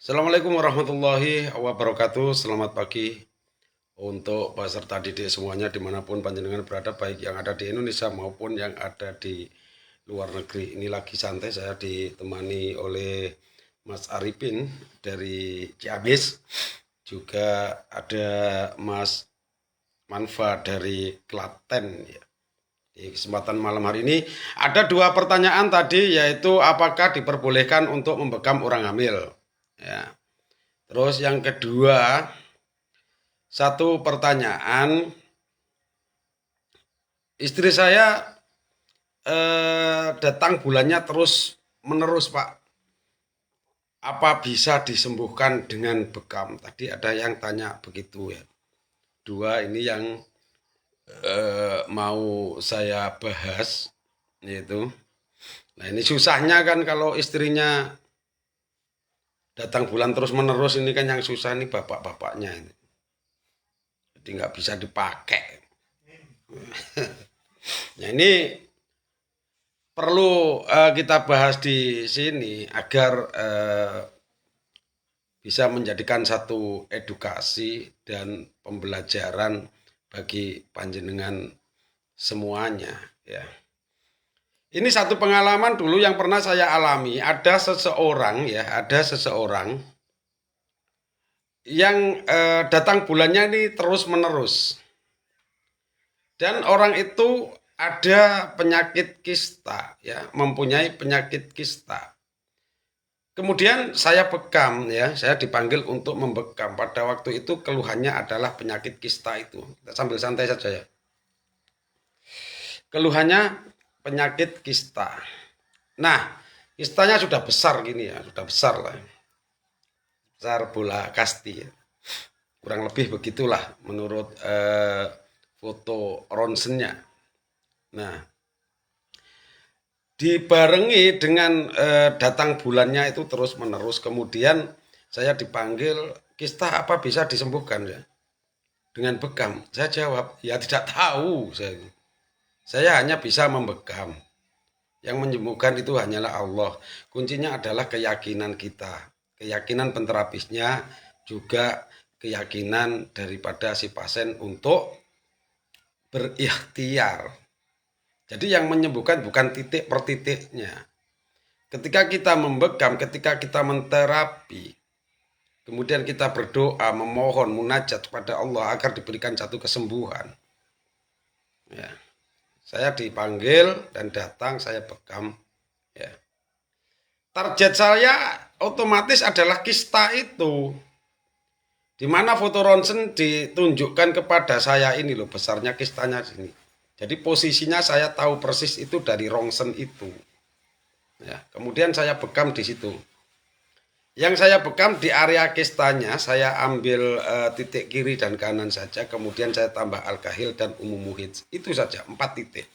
Assalamualaikum warahmatullahi wabarakatuh. Selamat pagi untuk peserta didik semuanya dimanapun panjenengan berada, baik yang ada di Indonesia maupun yang ada di luar negeri. Ini lagi santai, saya ditemani oleh Mas Arifin dari Ciamis, juga ada Mas Manfa dari Klaten. Di kesempatan malam hari ini ada dua pertanyaan tadi, yaitu apakah diperbolehkan untuk membekam orang hamil? Ya. Terus yang kedua, satu pertanyaan, istri saya datang bulannya terus menerus, Pak. Apa bisa disembuhkan dengan bekam? Tadi ada yang tanya begitu ya. Dua ini yang mau saya bahas, yaitu. Nah, ini susahnya kan kalau istrinya datang bulan terus menerus, ini kan yang susah nih bapak-bapaknya ini. Jadi nggak bisa dipakai. Nah, ini perlu kita bahas di sini agar bisa menjadikan satu edukasi dan pembelajaran bagi panjenengan semuanya ya. Ini satu pengalaman dulu yang pernah saya alami. Ada seseorang yang datang bulannya ini terus menerus. Dan orang itu ada penyakit kista ya, mempunyai penyakit kista. Kemudian saya bekam ya, saya dipanggil untuk membekam. Pada waktu itu keluhannya adalah penyakit kista itu. Kita sambil santai saja ya. Keluhannya penyakit kista. Nah, kistanya sudah besar gini ya, sudah besar lah. Besar bola kasti ya. Kurang lebih begitulah menurut foto ronsennya. Nah, dibarengi dengan datang bulannya itu terus menerus. Kemudian saya dipanggil, kista apa bisa disembuhkan ya dengan bekam? Saya jawab, ya tidak tahu. Saya hanya bisa membekam. Yang menyembuhkan itu hanyalah Allah. Kuncinya adalah keyakinan kita, keyakinan penterapisnya, juga keyakinan daripada si pasien untuk berikhtiar. Jadi yang menyembuhkan bukan titik per titiknya. Ketika kita membekam, ketika kita menterapi, kemudian kita berdoa, memohon, munajat kepada Allah agar diberikan satu kesembuhan. Ya. Saya dipanggil dan datang, saya bekam. Ya. Target saya otomatis adalah kista itu. Di mana foto ronsen ditunjukkan kepada saya ini loh, besarnya kistanya sini. Jadi posisinya saya tahu persis itu dari ronsen itu. Ya, kemudian saya bekam di situ. Yang saya bekam di area kistanya, saya ambil titik kiri dan kanan saja. Kemudian saya tambah al-kahil dan muhid. Itu saja, 4 titik.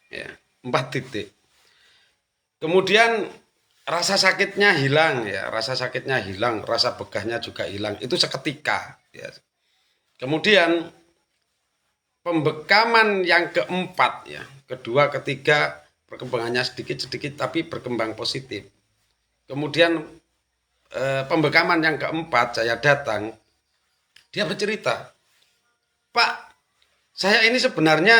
Ya, 4 titik. Kemudian rasa sakitnya hilang ya, rasa sakitnya hilang, rasa begahnya juga hilang. Itu seketika. Ya. Kemudian pembekaman yang keempat ya, kedua, ketiga perkembangannya sedikit-sedikit tapi berkembang positif. Kemudian pembekaman yang keempat saya datang, dia bercerita, Pak, saya ini sebenarnya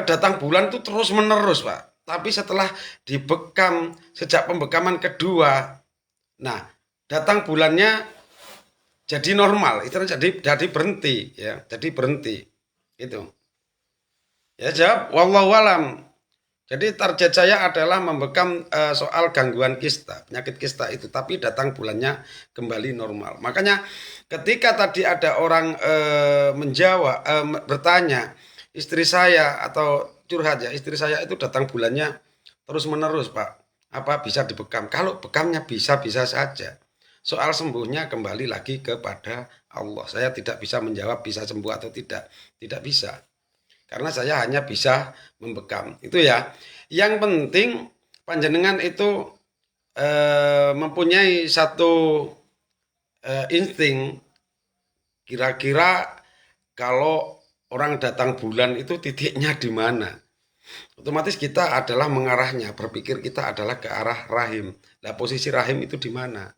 datang bulan itu terus menerus Pak, tapi setelah dibekam sejak pembekaman kedua, nah datang bulannya jadi normal, itu jadi berhenti ya, jadi berhenti. Itu. Ya jawab wallahu alam. Jadi target saya adalah membekam soal gangguan kista, penyakit kista itu, tapi datang bulannya kembali normal. Makanya ketika tadi ada orang menjawab, bertanya, istri saya atau curhat ya, istri saya itu datang bulannya terus menerus Pak, apa bisa dibekam? Kalau bekamnya bisa-bisa saja. Soal sembuhnya kembali lagi kepada Allah. Saya tidak bisa menjawab bisa sembuh atau tidak. Tidak bisa. Karena saya hanya bisa membekam. Itu ya. Yang penting panjenengan itu mempunyai satu insting. Kira-kira kalau orang datang bulan itu titiknya di mana? Otomatis kita adalah mengarahnya. Berpikir kita adalah ke arah rahim. Nah, posisi rahim itu di mana?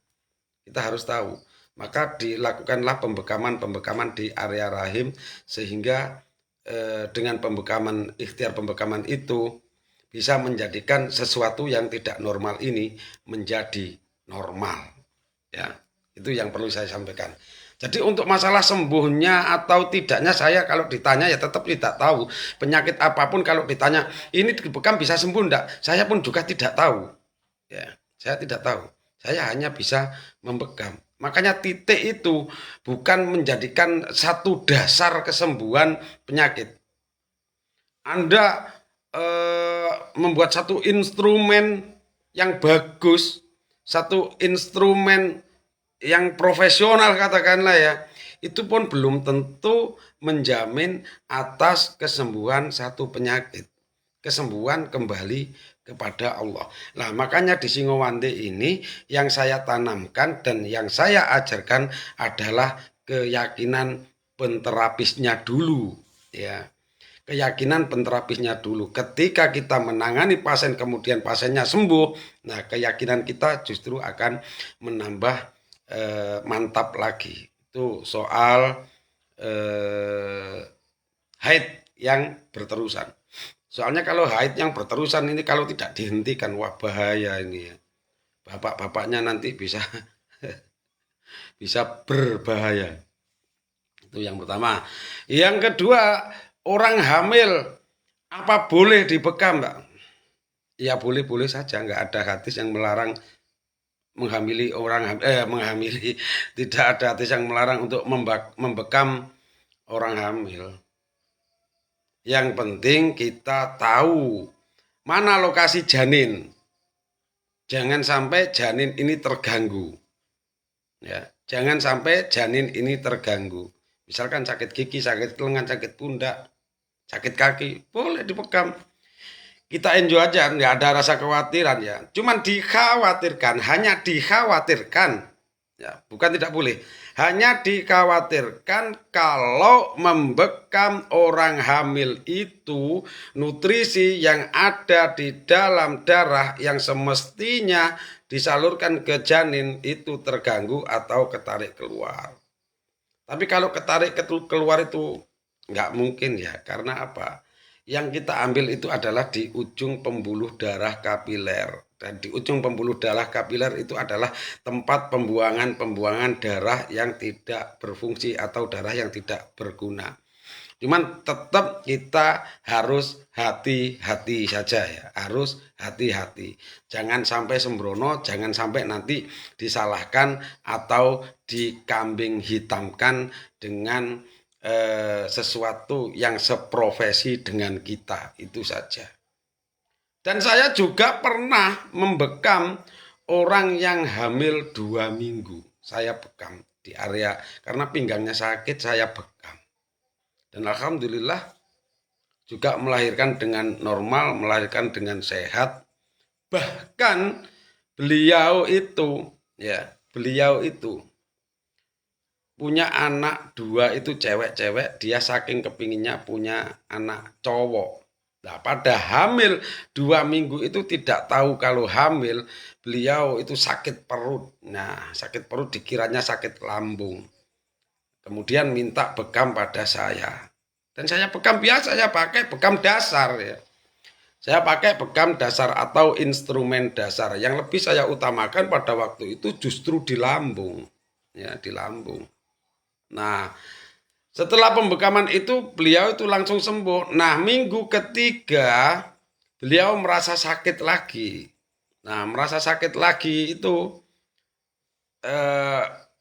Kita harus tahu. Maka dilakukanlah pembekaman di area rahim sehingga dengan ikhtiar pembekaman itu bisa menjadikan sesuatu yang tidak normal ini menjadi normal. Ya, itu yang perlu saya sampaikan. Jadi untuk masalah sembuhnya atau tidaknya saya kalau ditanya ya tetap tidak tahu. Penyakit apapun kalau ditanya ini dibekam bisa sembuh enggak? Saya pun juga tidak tahu. Ya, saya tidak tahu. Saya hanya bisa membekam. Makanya titik itu bukan menjadikan satu dasar kesembuhan penyakit. Anda membuat satu instrumen yang bagus, satu instrumen yang profesional katakanlah ya, itu pun belum tentu menjamin atas kesembuhan satu penyakit. Kesembuhan kembali kepada Allah. Nah, makanya di Singowande ini yang saya tanamkan dan yang saya ajarkan adalah keyakinan penterapisnya dulu, ya. Keyakinan penterapisnya dulu. Ketika kita menangani pasien kemudian pasiennya sembuh, nah keyakinan kita justru akan menambah mantap lagi. Itu soal haid yang berterusan. Soalnya kalau haid yang berterusan ini kalau tidak dihentikan, wah bahaya ini ya. Bapak-bapaknya nanti bisa bisa berbahaya. Itu yang pertama. Yang kedua, orang hamil apa boleh dibekam, Mbak? Ya boleh-boleh saja, nggak ada hadis yang melarang menghamili menghamili. Tidak ada hadis yang melarang untuk membekam orang hamil. Yang penting kita tahu mana lokasi janin. Jangan sampai janin ini terganggu. Ya, jangan sampai janin ini terganggu. Misalkan sakit gigi, sakit lengan, sakit pundak, sakit kaki, boleh dipekam. Kita enjoy aja, nggak ada rasa kekhawatiran ya. Cuman dikhawatirkan, hanya dikhawatirkan. Ya, bukan tidak boleh. Hanya dikhawatirkan kalau membekam orang hamil itu nutrisi yang ada di dalam darah yang semestinya disalurkan ke janin itu terganggu atau ketarik keluar. Tapi kalau ketarik keluar itu nggak mungkin ya. Karena apa? Yang kita ambil itu adalah di ujung pembuluh darah kapiler. Dan di ujung pembuluh darah kapiler itu adalah tempat pembuangan darah yang tidak berfungsi atau darah yang tidak berguna. Cuman tetap kita harus hati-hati saja ya, harus hati-hati. Jangan sampai sembrono, jangan sampai nanti disalahkan atau dikambing hitamkan dengan sesuatu yang seprofesi dengan kita, itu saja. Dan saya juga pernah membekam orang yang hamil 2 minggu. Saya bekam di area, karena pinggangnya sakit saya bekam. Dan alhamdulillah juga melahirkan dengan normal, melahirkan dengan sehat. Bahkan beliau itu punya anak 2 itu cewek-cewek, dia saking kepinginnya punya anak cowok. Nah, pada hamil 2 minggu itu tidak tahu kalau hamil, beliau itu sakit perut. Nah, sakit perut dikiranya sakit lambung. Kemudian minta bekam pada saya. Dan saya bekam biasa, saya pakai bekam dasar ya. Saya pakai bekam dasar atau instrumen dasar. Yang lebih saya utamakan pada waktu itu justru di lambung. Ya, di lambung. Nah, setelah pembekaman itu beliau itu langsung sembuh. Nah, minggu ketiga beliau merasa sakit lagi. Nah, merasa sakit lagi itu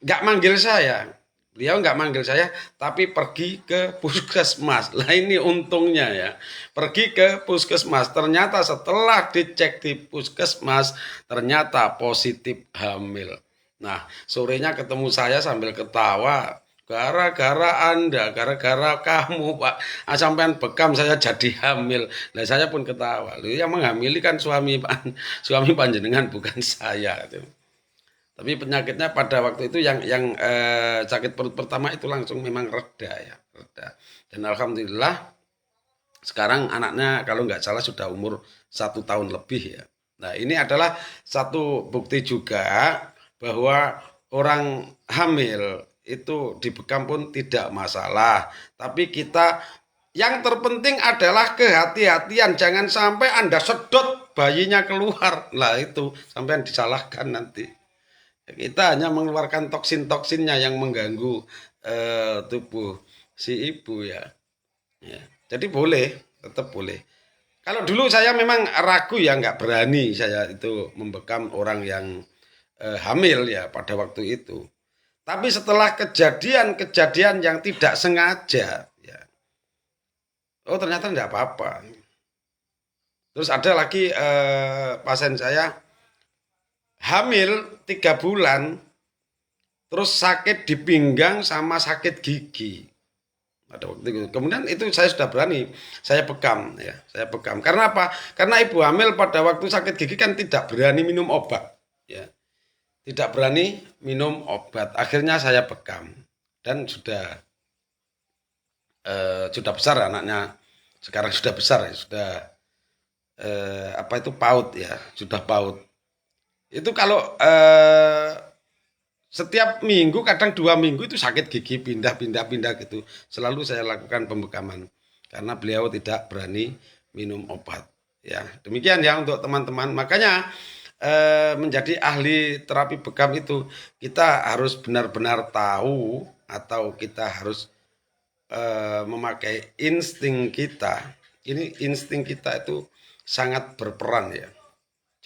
nggak manggil saya. Beliau nggak manggil saya, tapi pergi ke puskesmas. Lah ini untungnya ya. Pergi ke puskesmas. Ternyata setelah dicek di puskesmas, ternyata positif hamil. Nah, sorenya ketemu saya sambil ketawa. Gara-gara Anda, gara-gara kamu Pak, sampean bekam saya jadi hamil. Nah saya pun ketawa. Loh, yang menghamili kan suami panjenengan bukan saya. Tapi penyakitnya pada waktu itu yang sakit perut pertama itu langsung memang reda ya, reda. Dan alhamdulillah sekarang anaknya kalau nggak salah sudah umur 1 tahun lebih ya. Nah ini adalah satu bukti juga bahwa orang hamil itu dibekam pun tidak masalah. Tapi kita yang terpenting adalah kehati-hatian. Jangan sampai Anda sedot bayinya keluar. Lah itu sampai disalahkan nanti. Kita hanya mengeluarkan toksin-toksinnya yang mengganggu tubuh si ibu ya. Ya. Jadi boleh, tetap boleh. Kalau dulu saya memang ragu ya, nggak berani saya itu membekam orang yang hamil ya pada waktu itu. Tapi setelah kejadian-kejadian yang tidak sengaja, ya, oh ternyata tidak apa-apa. Terus ada lagi pasien saya hamil 3 bulan, terus sakit di pinggang sama sakit gigi. Pada waktu itu. Kemudian itu saya sudah berani, saya bekam ya, saya bekam. Karena apa? Karena ibu hamil pada waktu sakit gigi kan tidak berani minum obat, ya. Tidak berani minum obat. Akhirnya saya bekam dan sudah besar anaknya. Sekarang sudah besar ya, sudah apa itu PAUD ya, sudah PAUD. Itu kalau setiap minggu, kadang 2 minggu itu sakit gigi pindah gitu. Selalu saya lakukan pembekaman karena beliau tidak berani minum obat. Ya, demikian ya untuk teman-teman. Makanya menjadi ahli terapi bekam itu kita harus benar-benar tahu atau kita harus memakai insting kita. Ini insting kita itu sangat berperan ya.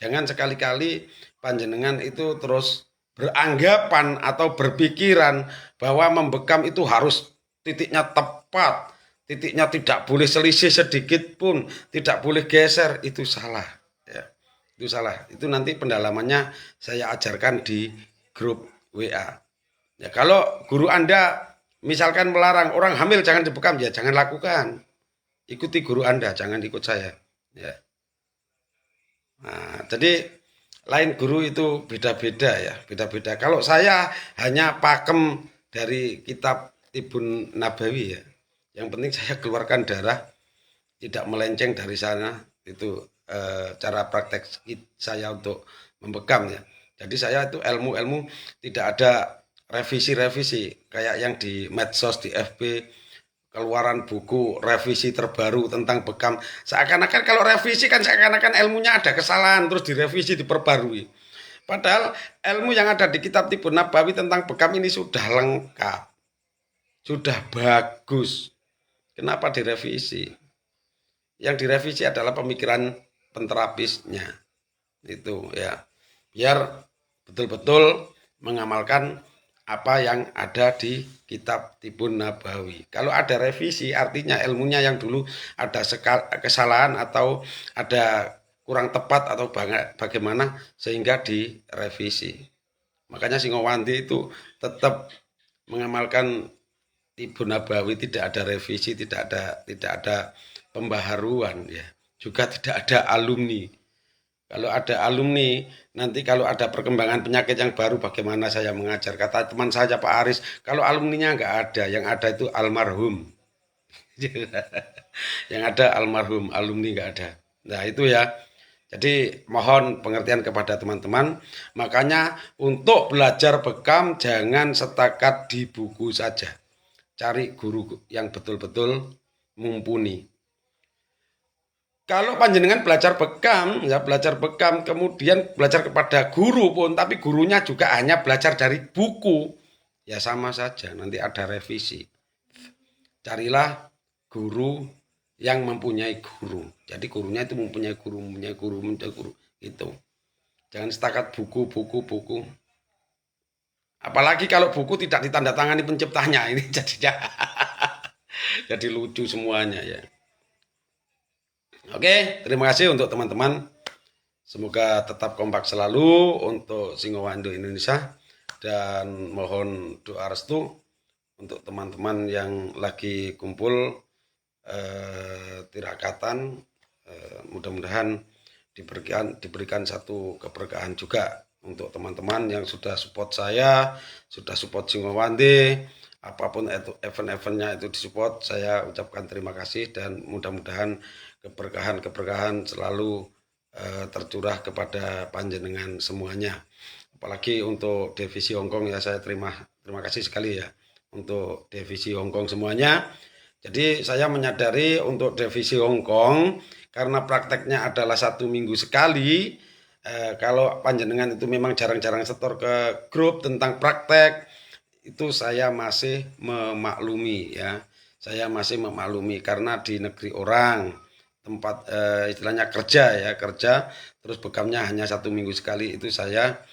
Jangan sekali-kali panjenengan itu terus beranggapan atau berpikiran bahwa membekam itu harus titiknya tepat, titiknya tidak boleh selisih sedikit pun, tidak boleh geser, itu salah ya. Itu salah. Itu nanti pendalamannya saya ajarkan di grup WA. Ya, kalau guru Anda misalkan melarang orang hamil jangan dibekam, ya jangan lakukan. Ikuti guru Anda, jangan ikut saya. Ya. Nah, jadi lain guru itu beda-beda ya, beda-beda. Kalau saya hanya pakem dari kitab Tibun Nabawi ya. Yang penting saya keluarkan darah, tidak melenceng dari sana. Itu cara praktek saya untuk membekam ya. Jadi saya itu ilmu-ilmu tidak ada revisi-revisi kayak yang di medsos, di FB, keluaran buku revisi terbaru tentang bekam. Seakan-akan kalau revisi kan seakan-akan ilmunya ada kesalahan terus direvisi, diperbarui. Padahal ilmu yang ada di kitab Tibun Nabawi tentang bekam ini sudah lengkap. Sudah bagus. Kenapa direvisi? Yang direvisi adalah pemikiran penterapisnya. Itu ya. Biar betul-betul mengamalkan apa yang ada di kitab Tibun Nabawi. Kalau ada revisi artinya ilmunya yang dulu ada kesalahan atau ada kurang tepat atau bagaimana sehingga direvisi. Makanya Singowandi itu tetap mengamalkan Tibun Nabawi, tidak ada revisi, tidak ada pembaharuan ya. Juga tidak ada alumni. Kalau ada alumni, nanti kalau ada perkembangan penyakit yang baru bagaimana saya mengajar. Kata teman saya Pak Aris, kalau alumninya nggak ada, yang ada itu almarhum. Yang ada almarhum, alumni nggak ada. Nah itu ya. Jadi mohon pengertian kepada teman-teman. Makanya untuk belajar bekam jangan setakat di buku saja. Cari guru yang betul-betul mumpuni. Kalau panjenengan belajar bekam, ya belajar bekam, kemudian belajar kepada guru pun, tapi gurunya juga hanya belajar dari buku, ya sama saja, nanti ada revisi. Carilah guru yang mempunyai guru. Jadi gurunya itu mempunyai guru, itu. Jangan setakat buku. Apalagi kalau buku tidak ditandatangani penciptanya, ini jadinya jadi lucu semuanya ya. Oke, terima kasih untuk teman-teman. Semoga tetap kompak selalu untuk Singowando Indonesia. Dan mohon doa restu untuk teman-teman yang lagi kumpul tirakatan. Mudah-mudahan diberikan satu keberkahan juga untuk teman-teman yang sudah support saya, sudah support Singowande. Apapun itu event-eventnya itu disupport, saya ucapkan terima kasih dan mudah-mudahan keberkahan selalu tercurah kepada panjenengan semuanya. apalagi untuk divisi Hongkong ya, saya terima kasih sekali ya untuk divisi Hongkong semuanya. Jadi saya menyadari untuk divisi Hongkong karena prakteknya adalah 1 minggu sekali. Kalau panjenengan itu memang jarang-jarang setor ke grup tentang praktek, itu saya masih memaklumi ya. Saya masih memaklumi karena di negeri orang tempat istilahnya kerja ya, kerja terus bekamnya hanya 1 minggu sekali, itu saya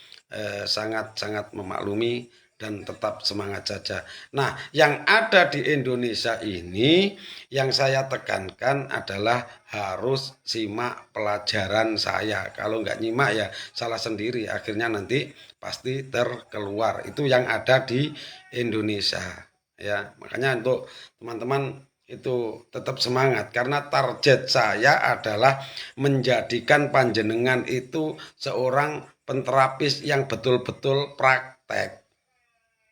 sangat-sangat memaklumi dan tetap semangat saja. Nah, yang ada di Indonesia ini yang saya tekankan adalah harus simak pelajaran saya. Kalau nggak nyimak ya salah sendiri, akhirnya nanti pasti terkeluar. Itu yang ada di Indonesia. Ya, makanya untuk teman-teman itu tetap semangat karena target saya adalah menjadikan panjenengan itu seorang penterapis yang betul-betul praktek.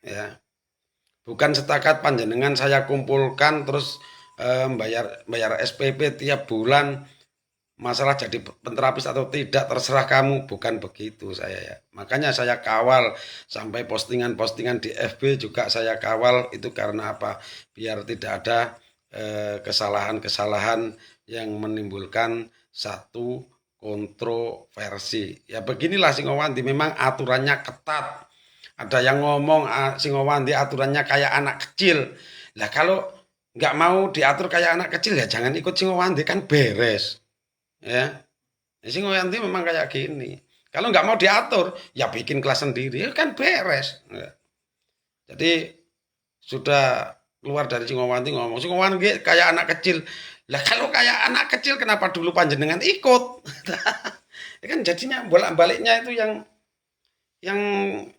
Ya, bukan setakat panjenengan saya kumpulkan terus bayar SPP tiap bulan, masalah jadi penterapis atau tidak terserah kamu, bukan begitu saya ya. Makanya saya kawal sampai postingan-postingan di FB juga saya kawal, itu karena apa? Biar tidak ada kesalahan-kesalahan yang menimbulkan satu kontroversi. Ya beginilah Singowandi, memang aturannya ketat. Ada yang ngomong Singowandi aturannya kayak anak kecil. Lah kalau nggak mau diatur kayak anak kecil ya jangan ikut Singowandi, kan beres. Ya, Singowandi memang kayak gini. Kalau nggak mau diatur ya bikin kelas sendiri, ya kan beres. Ya. Jadi sudah keluar dari Singowandi ngomong Singowandi kayak anak kecil. Lah kalau kayak anak kecil kenapa dulu panjenengan ikut? Ya kan jadinya bolak-baliknya itu yang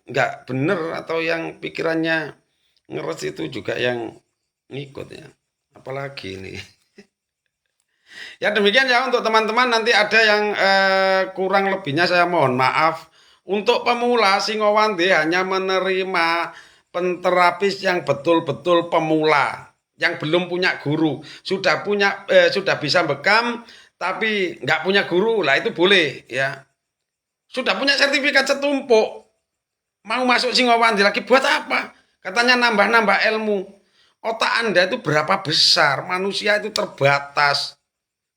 nggak bener atau yang pikirannya ngeres itu juga yang ngikut ya. Apalagi ini. Ya demikian ya untuk teman-teman, nanti ada yang kurang lebihnya saya mohon maaf. Untuk pemula Singowandi hanya menerima penterapis yang betul-betul pemula, yang belum punya guru, sudah bisa bekam tapi nggak punya guru, lah itu boleh ya. Sudah punya sertifikat setumpuk, mau masuk Singowandi lagi buat apa? Katanya nambah-nambah ilmu. Otak Anda itu berapa besar? Manusia itu terbatas.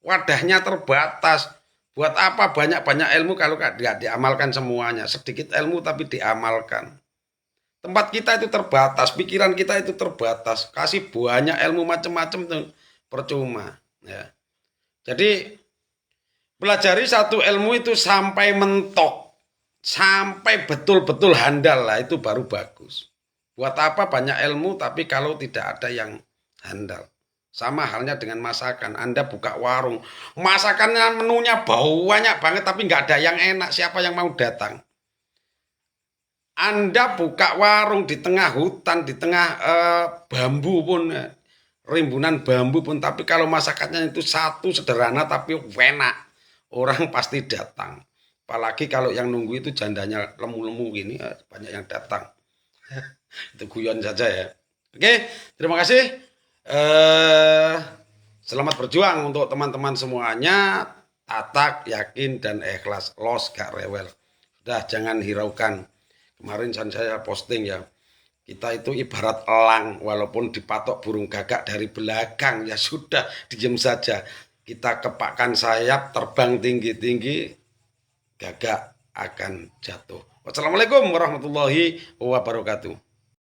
Wadahnya terbatas. Buat apa banyak-banyak ilmu kalau tidak diamalkan semuanya? Sedikit ilmu tapi diamalkan. Tempat kita itu terbatas, pikiran kita itu terbatas. Kasih banyak ilmu macam-macam itu percuma. Ya. Jadi pelajari satu ilmu itu sampai mentok, sampai betul-betul handal lah, itu baru bagus. Buat apa banyak ilmu tapi kalau tidak ada yang handal. Sama halnya dengan masakan. Anda buka warung, masakannya menunya bau banyak banget tapi nggak ada yang enak. Siapa yang mau datang? Anda buka warung di tengah hutan, di tengah bambu pun, rimbunan bambu pun, tapi kalau masakannya itu satu sederhana tapi enak, orang pasti datang. Apalagi kalau yang nunggu itu jandanya lemu-lemu gini, banyak yang datang. Itu guyon saja ya. Oke, terima kasih. Selamat berjuang untuk teman-teman semuanya. Tatak, yakin, dan ikhlas. Los gak rewel. Sudah, jangan hiraukan. Kemarin saya posting ya. Kita itu ibarat elang, walaupun dipatok burung gagak dari belakang, ya sudah, diam saja. Kita kepakkan sayap, terbang tinggi-tinggi, gagak akan jatuh. Wassalamualaikum warahmatullahi wabarakatuh.